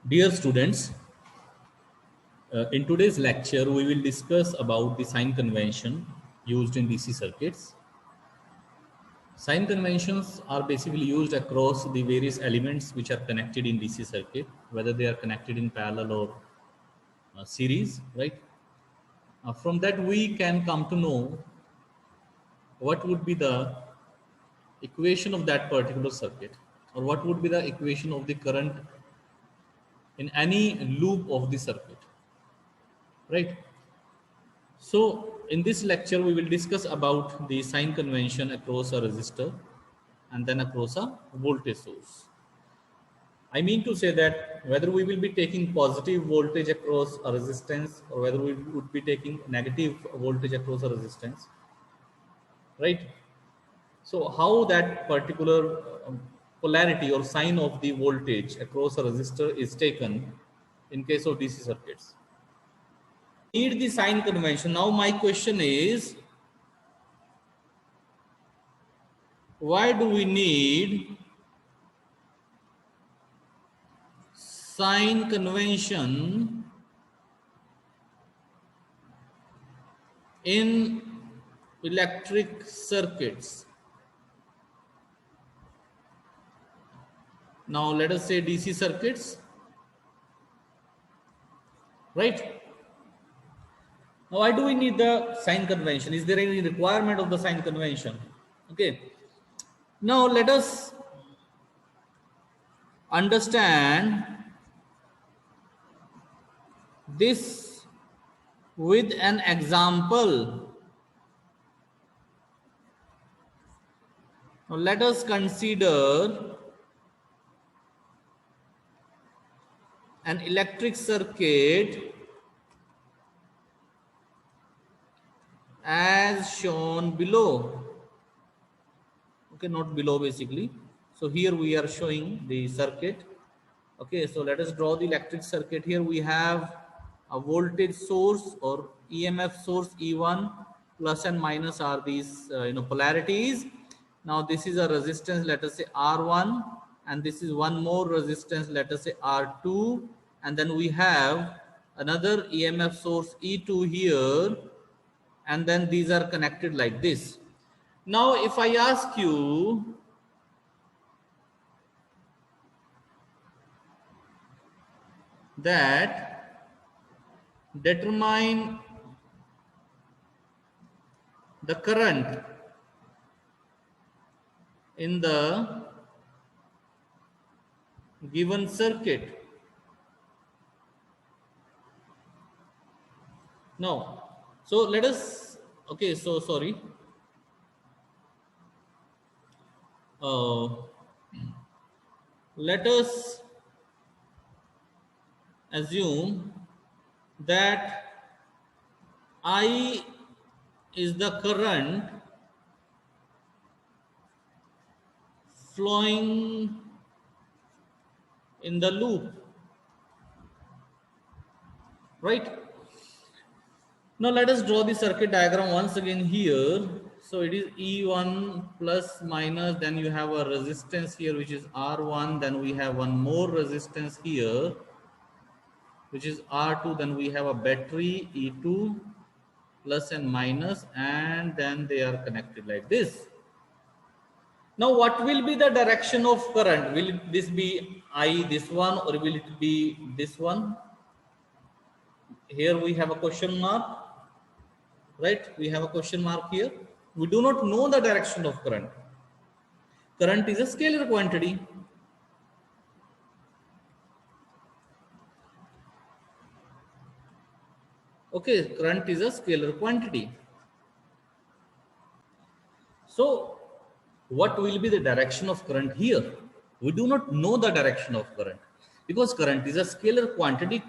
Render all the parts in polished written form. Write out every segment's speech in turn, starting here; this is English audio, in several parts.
Dear students, in today's lecture, we will discuss about the sign convention used in DC circuits. Sign conventions are basically used across the various elements which are connected in DC circuit, whether they are connected in parallel or series, right? From that, we can come to know what would be the equation of that particular circuit, or what would be the equation of the current in any loop of the circuit, right? So in this lecture, we will discuss about the sign convention across a resistor and then across a voltage source. I mean to say that whether we will be taking positive voltage across a resistance or whether we would be taking negative voltage across a resistance, right? So how that particular polarity or sign of the voltage across a resistor is taken in case of DC circuits. Need the sign convention. Now my question is, why do we need sign convention in electric circuits? Now let us say DC circuits, right? Now why do we need the sign convention? Is there any requirement of the sign convention? Okay. Now let us understand this with an example. Now let us consider an electric circuit as shown below. Okay, not below basically. So here we are showing the circuit. Okay, so let us draw the electric circuit. Here we have a voltage source or EMF source E1, plus and minus are these polarities. Now this is a resistance, let us say R1, and this is one more resistance, let us say R2, and then we have another EMF source E2 here, and then these are connected like this. Now if I ask you that determine the current in the given circuit. Now, so let us, okay, so sorry. Let us assume that I is the current flowing in the loop, right? Now let us draw the circuit diagram once again here. So it is E1 plus minus, then you have a resistance here which is R1, then we have one more resistance here which is R2, then we have a battery E2 plus and minus, and then they are connected like this. Now what will be the direction of current? Will this be I this one or will it be this one? Here we have a question mark, right? We have a question mark here. We do not know the direction of current. Current is a scalar quantity. Okay, current is a scalar quantity. So what will be the direction of current here? We do not know the direction of current because current is a scalar quantity.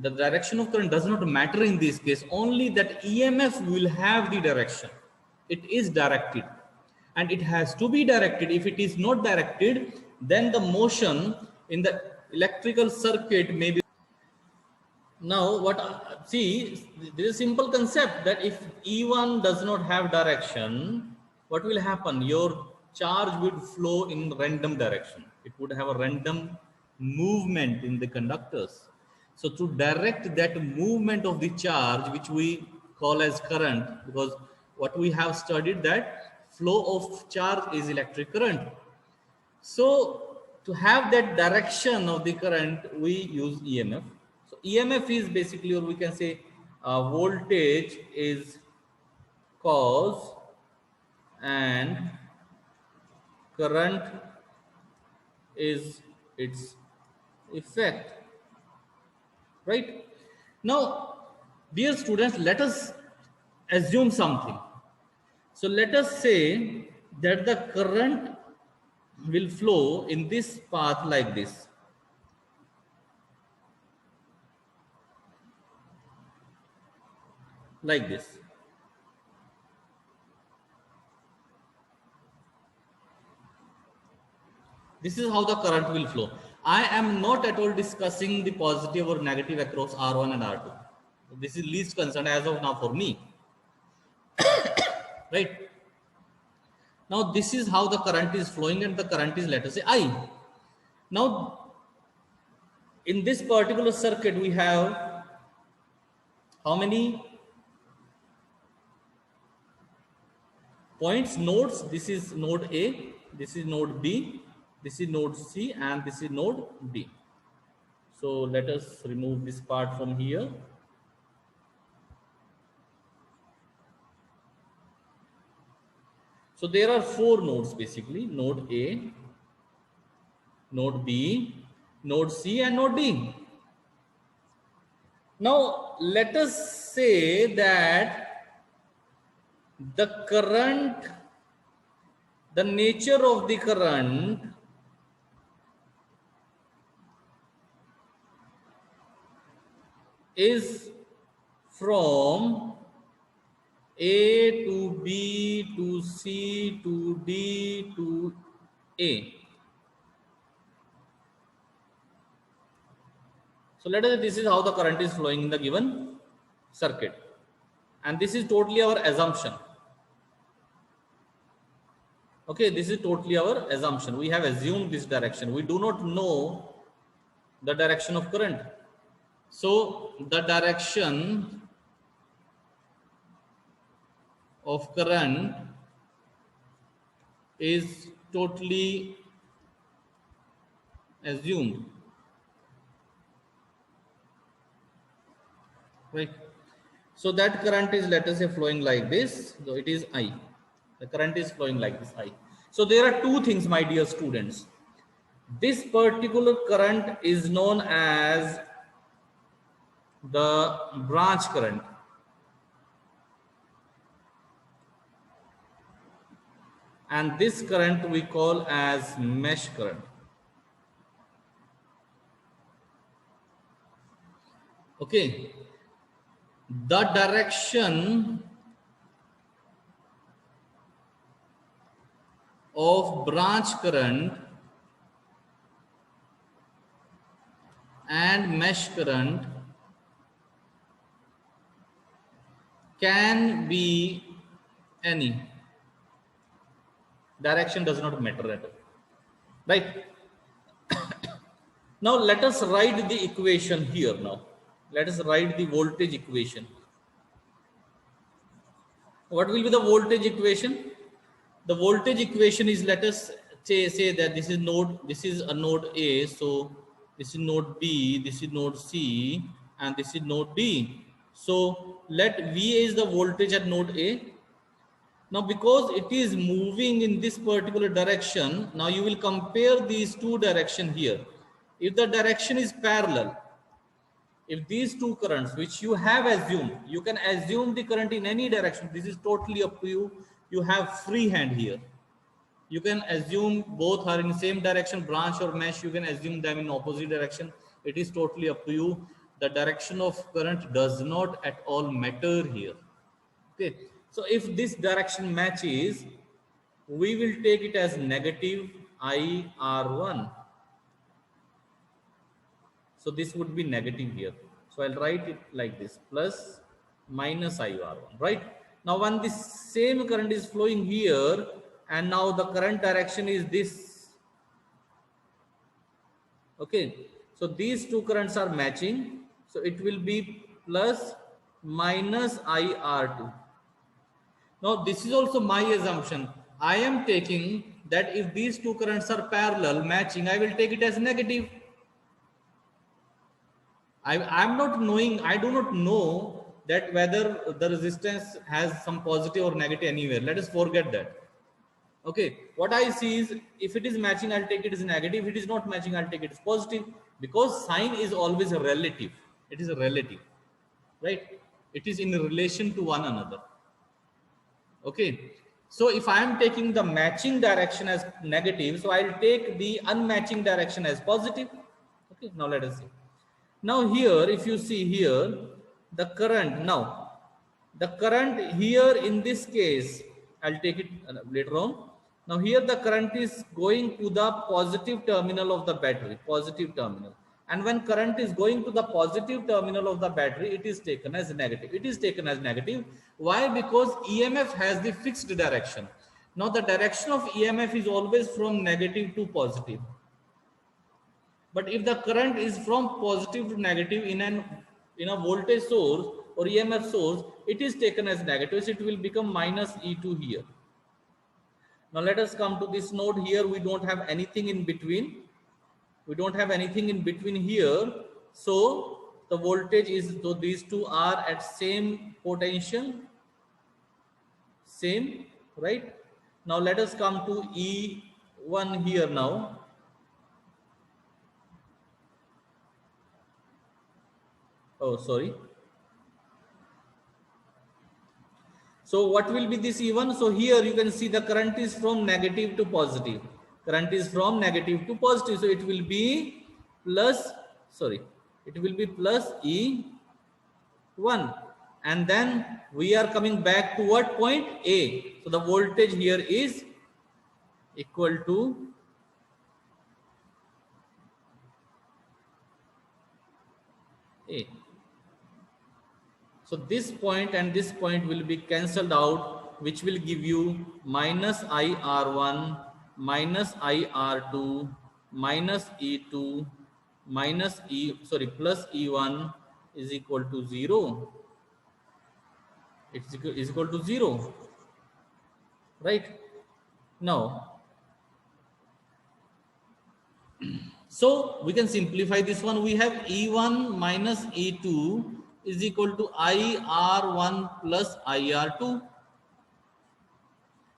The direction of current does not matter in this case. Only that EMF will have the direction. It is directed and it has to be directed. If it is not directed, then the motion in the electrical circuit may be. Now see, there is a simple concept that if E1 does not have direction, what will happen? Your charge would flow in random direction. It would have a random movement in the conductors. So to direct that movement of the charge, which we call as current, because what we have studied that flow of charge is electric current. So to have that direction of the current, we use EMF. So EMF is basically, or we can say, voltage is cause and current is its effect, right? Now, dear students, let us assume something. So let us say that the current will flow in this path like this. This is how the current will flow. I am not at all discussing the positive or negative across R1 and R2. This is least concern as of now for me, right? Now this is how the current is flowing, and the current is, let us say, I. Now in this particular circuit we have how many points, nodes? This is node A, this is node B, this is node C, and this is node D. So let us remove this part from here. So there are 4 nodes basically: node A, node B, node C, and node D. Now let us say that the current, the nature of the current is from A to B to C to D to A. So let us say this is how the current is flowing in the given circuit, and this is totally our assumption. Okay, this is totally our assumption. We have assumed this direction. We do not know the direction of current. So the direction of current is totally assumed, right? So that current is, let us say, flowing like this. So it is I. The current is flowing like this, I. So there are 2 things, my dear students. This particular current is known as the branch current, and this current we call as mesh current. Okay, the direction of branch current and mesh current can be any. Direction does not matter at all, right? Now let us write the equation here. Now let us write the voltage equation. What will be the voltage equation? The voltage equation is, let us say that this is a node A, so this is node B, this is node C, and this is node D. So let VA is the voltage at node A. Now because it is moving in this particular direction, now you will compare these 2 directions here. If the direction is parallel, if these 2 currents which you have assumed, you can assume the current in any direction. This is totally up to you. You have free hand here. You can assume both are in same direction, branch or mesh. You can assume them in opposite direction. It is totally up to you. The direction of current does not at all matter here. Okay. So if this direction matches, we will take it as negative IR1. So this would be negative here. So I'll write it like this: plus minus IR1, right? Now when this same current is flowing here, and now the current direction is this, Okay, so these two currents are matching. So it will be plus minus IR2. Now this is also my assumption. I am taking that if these two currents are parallel matching, I will take it as negative. I'm not knowing, I do not know that whether the resistance has some positive or negative anywhere. Let us forget that. Okay, what I see is if it is matching, I'll take it as negative. If it is not matching, I'll take it as positive, because sign is always a relative. It is a relative, right? It is in relation to one another. Okay, so if I am taking the matching direction as negative, so I'll take the unmatching direction as positive. Okay, now let us see. Now here, if you see here, the current, now the current here in this case, I'll take it later on. Now here the current is going to the positive terminal of the battery, positive terminal. And when current is going to the positive terminal of the battery, it is taken as negative. It is taken as negative. Why? Because EMF has the fixed direction. Now the direction of EMF is always from negative to positive. But if the current is from positive to negative in a voltage source or EMF source, it is taken as negative. So it will become minus E2 here. Now let us come to this node here. We don't have anything in between. We don't have anything in between here. So the voltage is, so these two are at same potential, same, right? Now let us come to E1 here now. Oh, sorry. So what will be this E1? So here you can see the current is from negative to positive. Current is from negative to positive. So it will be plus, sorry, it will be plus E1. And then we are coming back to what point? A. So the voltage here is equal to A. So this point and this point will be cancelled out, which will give you minus IR1 minus IR2 minus E2 minus plus E1 is equal to 0. Is equal to 0, right? Now, so we can simplify this one. We have E1 minus E2 is equal to IR1 plus IR2.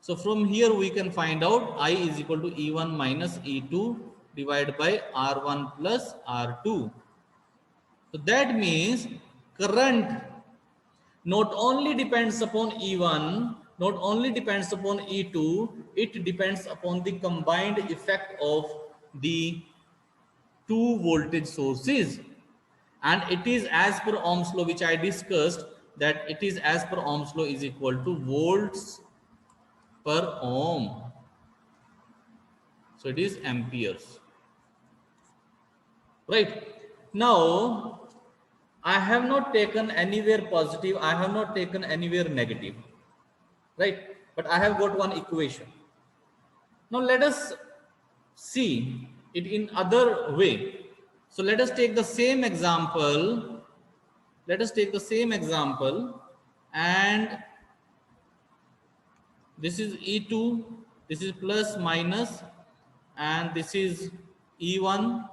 So from here we can find out I is equal to E1 minus E2 divided by R1 plus R2. So that means current not only depends upon E1, not only depends upon E2, it depends upon the combined effect of the two voltage sources. And it is as per Ohm's law, which I discussed, that it is as per Ohm's law is equal to volts per ohm. So it is amperes. Right. Now, I have not taken anywhere positive, I have not taken anywhere negative. Right. But I have got one equation. Now let us see it in other way. So let us take the same example. Let us take the same example, and this is E2, this is plus minus, and this is E1,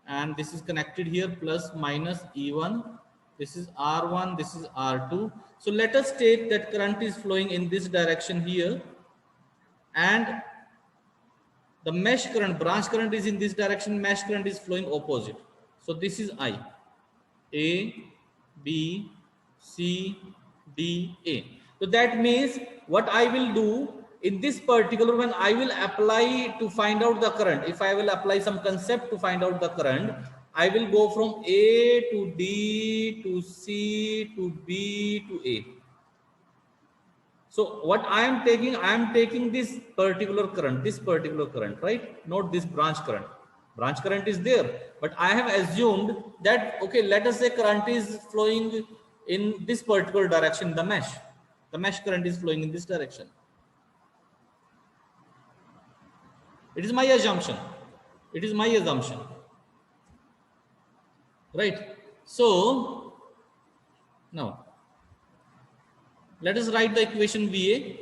and this is connected here plus minus E1. This is R1, this is R2. So let us take that current is flowing in this direction here, and the mesh current, branch current is in this direction, mesh current is flowing opposite. So this is I. A, B, C, D, A. So that means what I will do in this particular one, I will apply to find out the current. If I will apply some concept to find out the current, I will go from A to D to C to B to A. So what I am taking this particular current, right? Not this branch current. Branch current is there, but I have assumed that, okay, let us say current is flowing in this particular direction, the mesh current is flowing in this direction. It is my assumption. It is my assumption. right? So now let us write the equation VA.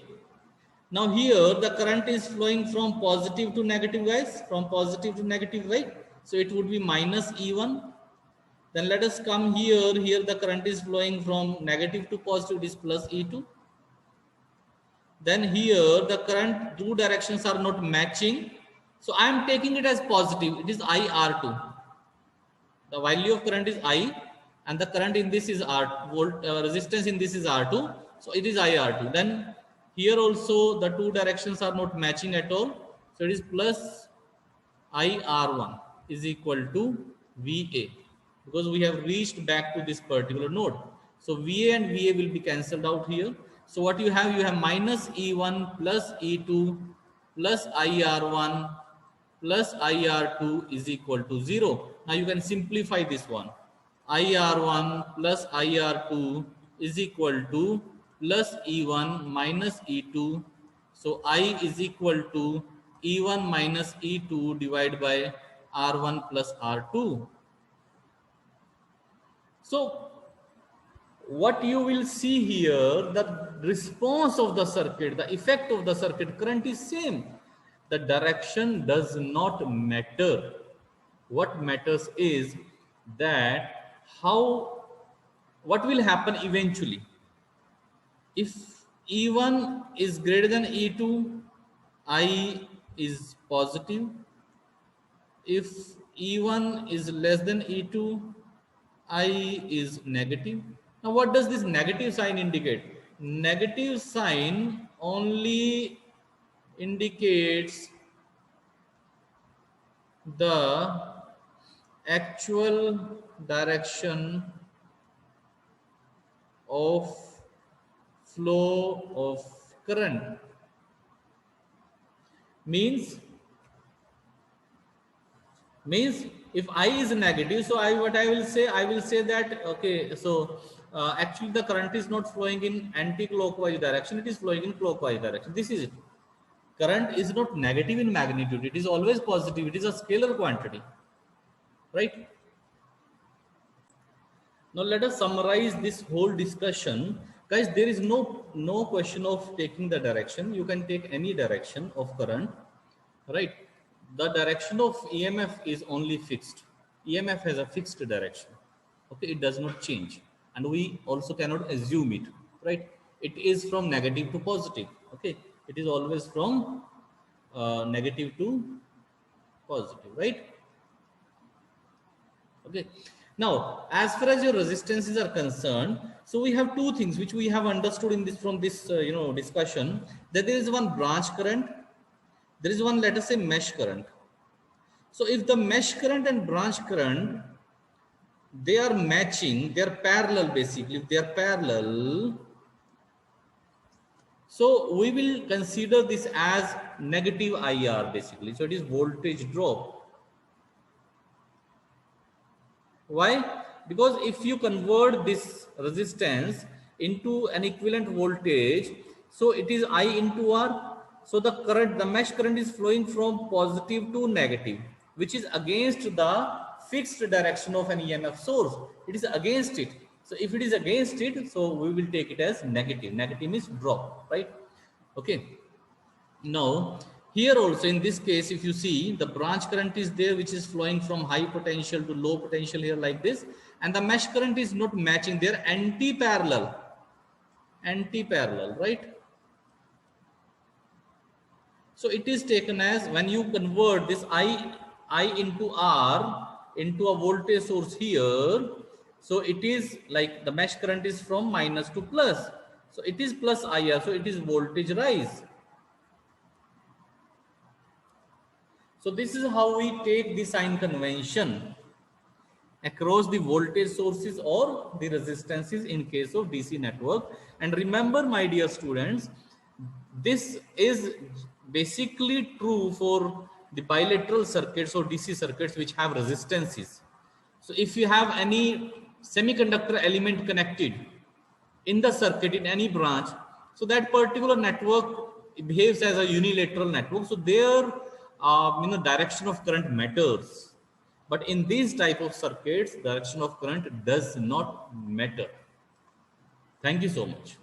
Now here the current is flowing from positive to negative, guys, from positive to negative, right? So it would be minus E1. Then let us come here. Here the current is flowing from negative to positive, it is plus E2. Then here the current two directions are not matching. So I am taking it as positive. It is IR2. The value of current is I, and the current in this is R, resistance in this is R2. So it is IR2. Then here also the two directions are not matching at all. So it is plus IR1 is equal to VA, because we have reached back to this particular node. So VA and VA will be cancelled out here. So what you have minus E1 plus E2 plus IR1 plus IR2 is equal to 0. Now you can simplify this one. IR1 plus IR2 is equal to plus E1 minus E2. So I is equal to E1 minus E2 divided by R1 plus R2. So what you will see here, the response of the circuit, the effect of the circuit current is same. The direction does not matter. What matters is that what will happen eventually. If E1 is greater than E2, I is positive. If E1 is less than E2, I is negative. Now what does this negative sign indicate? Negative sign only indicates the actual direction of flow of current. Means if I is negative, so I will say that okay, so actually the current is not flowing in anti-clockwise direction, it is flowing in clockwise direction. This is it. Current is not negative in magnitude, it is always positive, it is a scalar quantity, right? Now let us summarize this whole discussion. Guys, there is no question of taking the direction. You can take any direction of current, right? The direction of EMF is only fixed. EMF has a fixed direction. Okay, it does not change. And we also cannot assume it, right? It is from negative to positive. Okay, it is always from negative to positive, right? Okay. Now, as far as your resistances are concerned, so we have two things which we have understood in this from this discussion, that there is one branch current, there is one, let us say, mesh current. So if the mesh current and branch current, they are matching, they are parallel basically, if they are parallel, so we will consider this as negative IR basically. So it is voltage drop. Why? Because if you convert this resistance into an equivalent voltage, so it is I into R. So the current, the mesh current is flowing from positive to negative, which is against the fixed direction of an EMF source. It is against it. So if it is against it, so we will take it as negative. Negative means drop, right? Okay. Now, here also in this case, if you see, the branch current is there, which is flowing from high potential to low potential here like this, and the mesh current is not matching, they are anti-parallel, right? So it is taken as, when you convert this I into R into a voltage source here, so it is like the mesh current is from minus to plus, so it is plus IR, so it is voltage rise. So this is how we take the sign convention across the voltage sources or the resistances in case of DC network. And remember, my dear students, this is basically true for the bilateral circuits or DC circuits which have resistances. So if you have any semiconductor element connected in the circuit in any branch, so that particular network behaves as a unilateral network. So there, direction of current matters. But in these type of circuits, direction of current does not matter. Thank you so much.